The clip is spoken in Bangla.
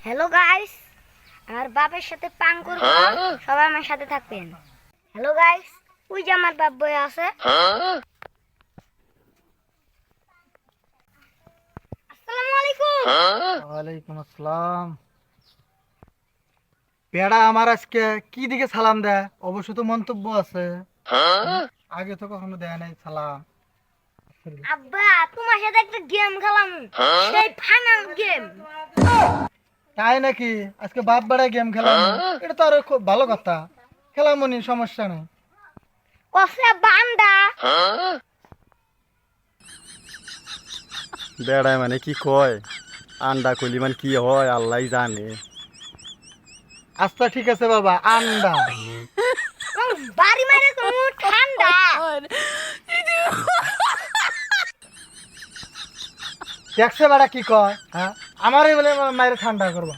হ্যালো গাইস, আমার বাপের সাথে পাং করব, সবাই আমার সাথে থাকবেন। হ্যালো গাইস, ওই যে আমার বাপ বই আছে। আসসালামু আলাইকুম। ওয়ালাইকুম আসসালাম। পেড়া আমার আজকে কি দিকে সালাম দেয়? অবশ্য তো মন্তব্য আছে। আগে তো কখনো দেয় নাই সালাম। আব্বা, তোমার সাথে একটা গেম খেলাম, সেই ফাইনাল গেম। তাই নাকি? আজকে বাপ বেড়ায় গেম খেলাম, এটা তো আরো খুব ভালো কথা। খেলামনি, সমস্যা নেই। কসে বান্দা। বেড়ায় মানে কি কয়? আন্ডা কইলি মানে কি হয় আল্লাহ জানে। আচ্ছা ঠিক আছে বাবা, আন্ডা। বাড়ি মারে তুমি ঠান্ডা। দেখছে বেড়া কি কয়? হ্যাঁ, আমারই বলে মায়ের ঠান্ডা করবো।